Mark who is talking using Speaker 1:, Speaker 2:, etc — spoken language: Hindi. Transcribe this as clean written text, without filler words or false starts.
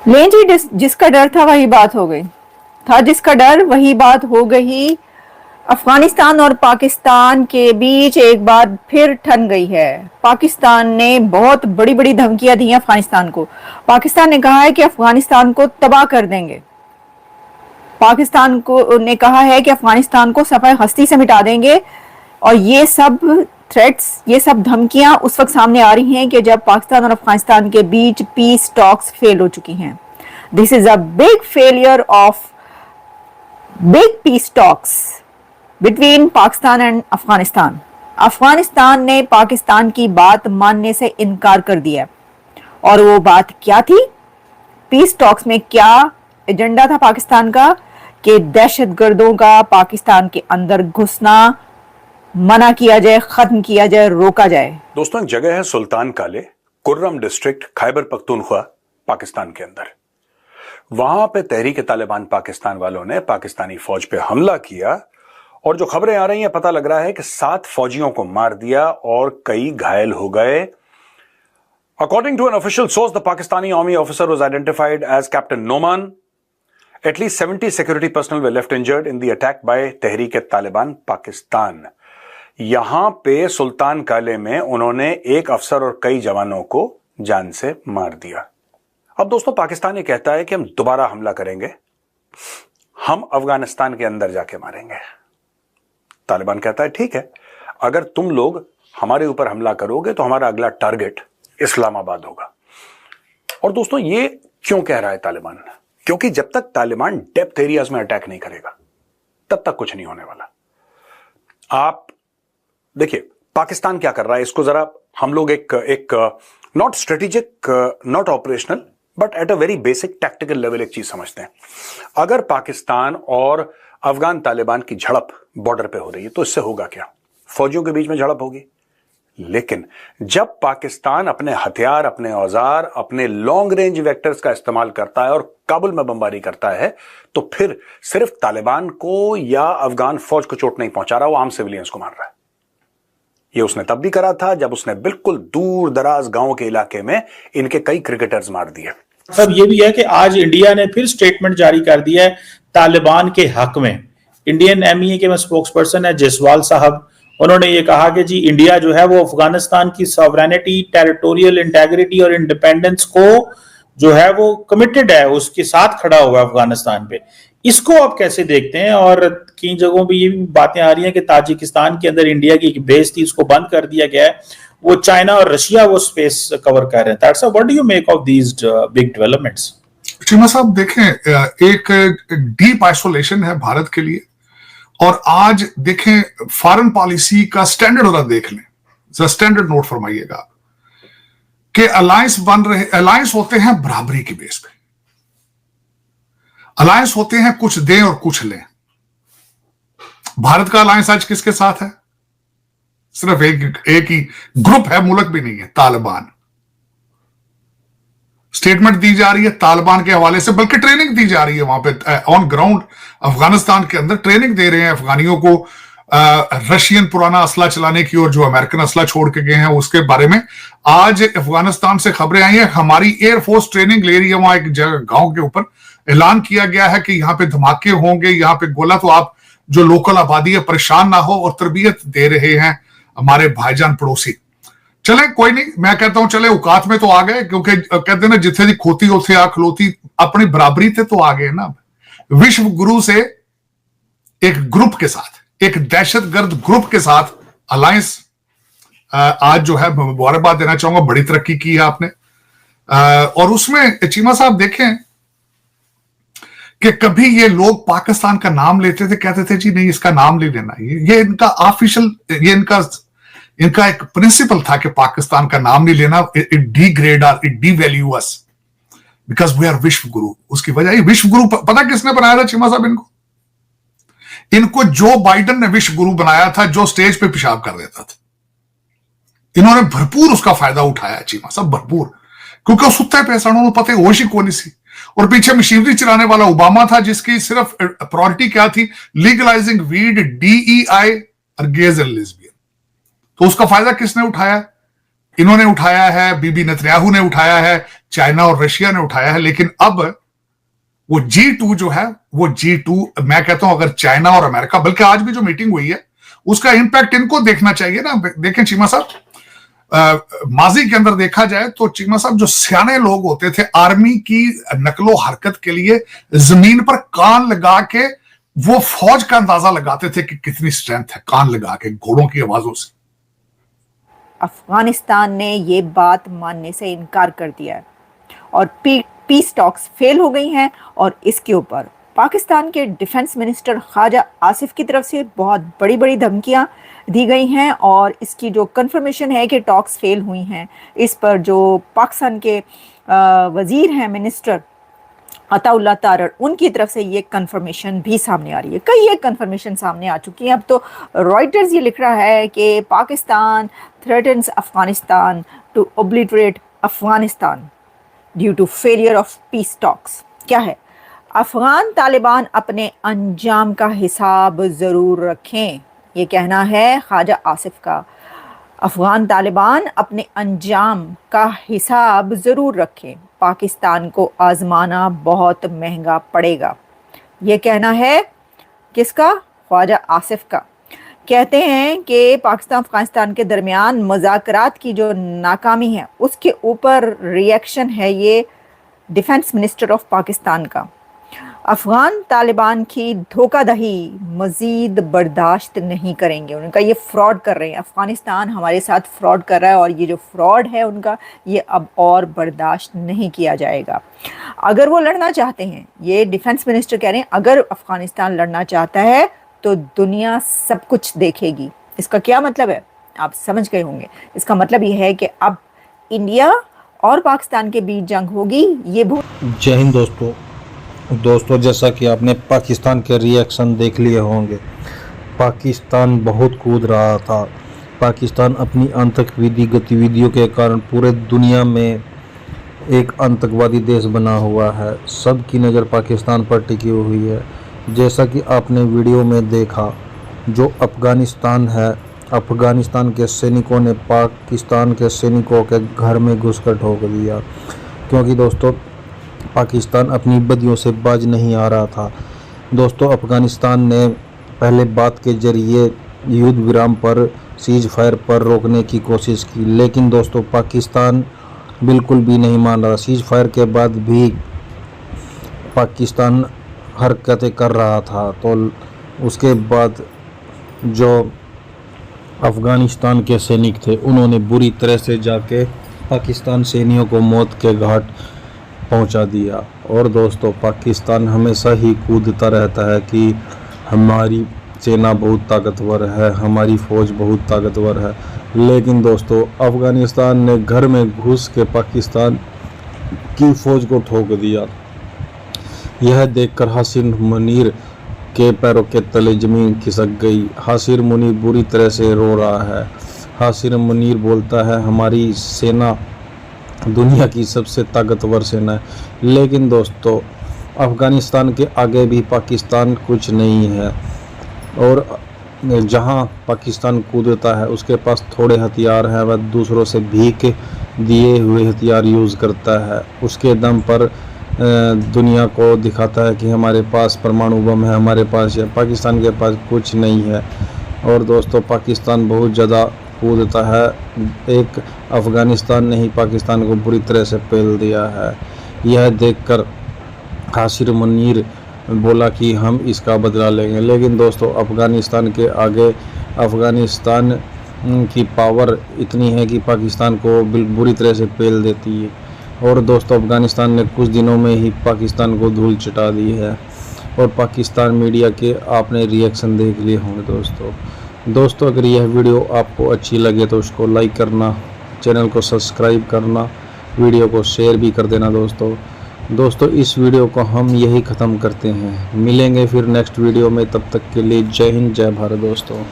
Speaker 1: लें जी, जिसका डर था वही बात हो गई। था जिसका डर वही बात हो गई। अफगानिस्तान और पाकिस्तान के बीच एक बार फिर ठन गई है। पाकिस्तान ने बहुत बड़ी बड़ी धमकियां दी हैं अफगानिस्तान को। पाकिस्तान ने कहा है कि अफगानिस्तान को तबाह कर देंगे। पाकिस्तान को ने कहा है कि अफगानिस्तान को सफाई हस्ती से मिटा देंगे। और ये सब थ्रेट्स, ये सब धमकियां उस वक्त सामने आ रही हैं कि जब पाकिस्तान और अफगानिस्तान के बीच पीस टॉक्स फेल हो चुकी हैं। This is a big failure of big peace talks between Pakistan and Afghanistan. Afghanistan ने पाकिस्तान की बात मानने से इनकार कर दिया। और वो बात क्या थी? पीस टॉक्स में क्या एजेंडा था पाकिस्तान का? कि दहशतगर्दों का पाकिस्तान के अंदर घुसना मना किया जाए, खत्म किया जाए, रोका जाए।
Speaker 2: दोस्तों, एक जगह है सुल्तान काले, कुर्रम डिस्ट्रिक्ट, खैबर पख्तूनख्वा, पाकिस्तान के अंदर। वहां पे तहरीक तालिबान पाकिस्तान वालों ने पाकिस्तानी फौज पे हमला किया और जो खबरें आ रही हैं, पता लग रहा है कि 7 फौजियों को मार दिया और कई घायल हो गए। According to an official source, the Pakistani army officer was identified as Captain Noman. At least 70 security personnel were left injured in the attack by Tehreek-e-Taliban Pakistan. यहां पे सुल्तान काले में उन्होंने एक अफसर और कई जवानों को जान से मार दिया। अब दोस्तों, पाकिस्तान ये कहता है कि हम दोबारा हमला करेंगे, हम अफगानिस्तान के अंदर जाके मारेंगे। तालिबान कहता है ठीक है, अगर तुम लोग हमारे ऊपर हमला करोगे तो हमारा अगला टारगेट इस्लामाबाद होगा। और दोस्तों, ये क्यों कह रहा है तालिबान? क्योंकि जब तक तालिबान डेप्थ एरियाज में अटैक नहीं करेगा तब तक कुछ नहीं होने वाला। आप देखिए पाकिस्तान क्या कर रहा है, इसको जरा हम लोग एक not strategic, not operational, but at a very basic tactical level एक चीज समझते हैं। अगर पाकिस्तान और अफगान तालिबान की झड़प बॉर्डर पे हो रही है तो इससे होगा क्या? फौजियों के बीच में झड़प होगी। लेकिन जब पाकिस्तान अपने हथियार, अपने औजार, अपने लॉन्ग रेंज वेक्टर्स का इस्तेमाल करता है और काबुल में बमबारी करता है, तो फिर सिर्फ तालिबान को या अफगान फौज को चोट नहीं पहुंचा रहा, वो आम सिविलियंस को मार रहा है। ये उसने तब भी करा था जब उसने बिल्कुल दूर दराज गांव के इलाके में इनके कई क्रिकेटर्स मार दिए।
Speaker 3: सब ये भी है कि आज इंडिया ने फिर स्टेटमेंट जारी कर दिया है तालिबान के हक में। इंडियन एमईए के स्पोक्स पर्सन है जयसवाल साहब, उन्होंने ये कहा कि जी इंडिया जो है वो अफगानिस्तान की सॉवरेनिटी, टेरिटोरियल इंटेग्रिटी और इंडिपेंडेंस को जो है वो कमिटेड है, उसके साथ खड़ा हुआ है अफगानिस्तान पे। इसको आप कैसे देखते हैं? और कई जगहों पे ये भी बातें आ रही हैं कि ताजिकिस्तान के अंदर इंडिया की एक बेस थी, उसको बंद कर दिया गया है, वो चाइना और रशिया वो स्पेस कवर कर रहे हैं। What do you make of these big developments?
Speaker 4: Cheema साहब देखें, एक डीप आइसोलेशन है भारत के लिए। और आज देखें फॉरेन पॉलिसी का स्टैंडर्ड जरा देख लें, स्टैंडर्ड नोट फरमाइएगा कि अलायंस बन रहे, अलायंस होते हैं बराबरी की बेस पे, अलायंस होते हैं कुछ दें और कुछ लें। भारत का अलायंस आज किसके साथ है? सिर्फ एक ही ग्रुप है, मुल्क भी नहीं है, तालिबान। स्टेटमेंट दी जा रही है तालिबान के हवाले से, बल्कि ट्रेनिंग दी जा रही है वहां पे ऑन ग्राउंड अफगानिस्तान के अंदर। ट्रेनिंग दे रहे हैं अफगानियों को रशियन पुराना असला चलाने की, और जो अमेरिकन असला छोड़ के गए हैं उसके बारे में। आज अफगानिस्तान से खबरें आई हैं, हमारी एयरफोर्स ट्रेनिंग ले रही है वहां एक जगह गांव के ऊपर। ऐलान किया गया है कि यहाँ पे धमाके होंगे, यहाँ पे गोला, तो आप जो लोकल आबादी है परेशान ना हो, और तरबियत दे रहे हैं हमारे भाईजान पड़ोसी। चले कोई नहीं, मैं कहता हूं चले औकात में तो आ गए, क्योंकि कहते ना जिथे दी खोती उथे आ खलोती, अपनी बराबरी थे तो आ गए ना। विश्व गुरु से एक ग्रुप के साथ, एक दहशतगर्द ग्रुप के साथ अलायंस आज जो है, मुबारकबाद देना चाहूंगा, बड़ी तरक्की की है आपने। और उसमें चीमा साहब देखें कि कभी ये लोग पाकिस्तान का नाम लेते थे, कहते थे जी नहीं इसका नाम ले लेना, ये इनका ऑफिशियल, ये इनका एक प्रिंसिपल था कि पाकिस्तान का नाम नहीं लेना, इट डिग्रेड और it devalue us because we are विश्व गुरु। उसकी वजह ये विश्व गुरु पता किसने बनाया था चीमा साहब? इनको जो बाइडन ने विश्व गुरु बनाया था, जो स्टेज पे पेशाब कर देता था। इन्होंने भरपूर उसका फायदा उठाया चीमा साहब, भरपूर, क्योंकि उस सुत्ते पैसा उन्होंने पता है होश ही कौन सी। और पीछे मशीनरी चलाने वाला ओबामा था, जिसकी सिर्फ प्रायोरिटी क्या थी? लीगलाइजिंग वीड, DEI और गेज एंड लेस्बियन। तो उसका फायदा किसने उठाया? इन्होंने उठाया है, बीबी नेतन्याहू ने उठाया है, चाइना और रशिया ने उठाया है, लेकिन अब वो G2 जो है, वो G2 मैं कहता हूं अगर चाइना और अमेरिका, बल्कि आज भी जो मीटिंग हुई है उसका इंपैक्ट इनको देखना चाहिए ना। देखें चीमा साहब, माजी के अंदर देखा जाए तो चीमा साहब जो सियाने लोग होते थे आर्मी की नकलो हरकत के लिए जमीन पर कान लगा के वो फौज का अंदाजा लगाते थे कि कितनी स्ट्रेंथ है, कान लगा के घोड़ों की आवाजों से।
Speaker 1: अफगानिस्तान ने ये बात मानने से इनकार कर दिया है और पीस टॉक्स फेल हो गई हैं और इसके ऊपर पाकिस्तान के डिफेंस मिनिस्टर ख्वाजा आसिफ की तरफ से बहुत बड़ी बड़ी धमकियां दी गई हैं और इसकी जो कंफर्मेशन है कि टॉक्स फेल हुई हैं, इस पर जो पाकिस्तान के वजीर हैं मिनिस्टर अताउल्लाह तारड़, उनकी तरफ से ये कंफर्मेशन भी सामने आ रही है। कई एक कंफर्मेशन सामने आ चुकी है। अब तो रॉयटर्स ये लिख रहा है कि Pakistan threatens Afghanistan to obliterate Afghanistan due to failure of peace talks. क्या है? अफगान तालिबान अपने अंजाम का हिसाब ज़रूर रखें, ये कहना है ख्वाजा आसिफ का। अफगान तालिबान अपने अंजाम का हिसाब ज़रूर रखें, पाकिस्तान को आजमाना बहुत महंगा पड़ेगा, ये कहना है किसका? ख्वाजा आसिफ का। कहते हैं कि पाकिस्तान अफगानिस्तान के दरमियान मुज़ाकरात की जो नाकामी है उसके ऊपर रिएक्शन है ये डिफेंस मिनिस्टर ऑफ पाकिस्तान का। अफगान तालिबान की धोखाधड़ी मज़ीद बर्दाश्त नहीं करेंगे। उनका ये फ्रॉड कर रहे हैं, अफ़गानिस्तान हमारे साथ फ्रॉड कर रहा है और ये जो फ्रॉड है उनका, ये अब और बर्दाश्त नहीं किया जाएगा। अगर वो लड़ना चाहते हैं, ये डिफेंस मिनिस्टर कह रहे हैं, अगर अफ़गानिस्तान लड़ना चाहता है तो दुनिया सब कुछ देखेगी। इसका क्या मतलब है? आप समझ गए होंगे। इसका मतलब ये है कि अब इंडिया और पाकिस्तान के बीच जंग होगी। ये
Speaker 5: जय हिंद दोस्तों, जैसा कि आपने पाकिस्तान के रिएक्शन देख लिए होंगे, पाकिस्तान बहुत कूद रहा था। पाकिस्तान अपनी आतंकवादी गतिविधियों के कारण पूरे दुनिया में एक आतंकवादी देश बना हुआ है। सबकी नज़र पाकिस्तान पर टिकी हुई है। जैसा कि आपने वीडियो में देखा, जो अफ़गानिस्तान है, अफ़गानिस्तान के सैनिकों ने पाकिस्तान के सैनिकों के घर में घुसकर ठोक दिया, क्योंकि दोस्तों पाकिस्तान अपनी बदियों से बाज नहीं आ रहा था। दोस्तों अफ़गानिस्तान ने पहले बात के जरिए युद्ध विराम पर, सीज फायर पर रोकने की कोशिश की, लेकिन दोस्तों पाकिस्तान बिल्कुल भी नहीं मान रहा। सीज फायर के बाद भी पाकिस्तान हरकतें कर रहा था। तो उसके बाद जो अफ़गानिस्तान के सैनिक थे उन्होंने बुरी तरह से जाके पाकिस्तान सैनिकों को मौत के घाट पहुंचा दिया। और दोस्तों पाकिस्तान हमेशा ही कूदता रहता है कि हमारी सेना बहुत ताकतवर है, हमारी फ़ौज बहुत ताकतवर है, लेकिन दोस्तों अफ़गानिस्तान ने घर में घुस के पाकिस्तान की फ़ौज को ठोक दिया। यह देखकर हासिर मुनीर के पैरों के तले ज़मीन खिसक गई। हासिर मुनीर बुरी तरह से रो रहा है। हासिर मुनीर बोलता है हमारी सेना दुनिया की सबसे ताकतवर सेना है, लेकिन दोस्तों अफ़गानिस्तान के आगे भी पाकिस्तान कुछ नहीं है। और जहां पाकिस्तान कूदता है उसके पास थोड़े हथियार हैं, वह दूसरों से भीख दिए हुए हथियार यूज़ करता है। उसके दम पर दुनिया को दिखाता है कि हमारे पास परमाणु बम है, हमारे पास है। पाकिस्तान के पास कुछ नहीं है। और दोस्तों पाकिस्तान बहुत ज़्यादा कूदता है। एक अफ़गानिस्तान ने ही पाकिस्तान को बुरी तरह से पेल दिया है। यह देखकर हासिर मुनीर बोला कि हम इसका बदला लेंगे, लेकिन दोस्तों अफ़गानिस्तान के आगे अफ़गानिस्तान की पावर इतनी है कि पाकिस्तान को बुरी तरह से पेल देती है। और दोस्तों अफ़गानिस्तान ने कुछ दिनों में ही पाकिस्तान को धूल चटा दी है। और पाकिस्तान मीडिया के आपने रिएक्शन देख लिए होंगे। दोस्तों अगर यह वीडियो आपको अच्छी लगे तो उसको लाइक करना, चैनल को सब्सक्राइब करना, वीडियो को शेयर भी कर देना। दोस्तों इस वीडियो को हम यही ख़त्म करते हैं। मिलेंगे फिर नेक्स्ट वीडियो में, तब तक के लिए जय हिंद जय भारत दोस्तों।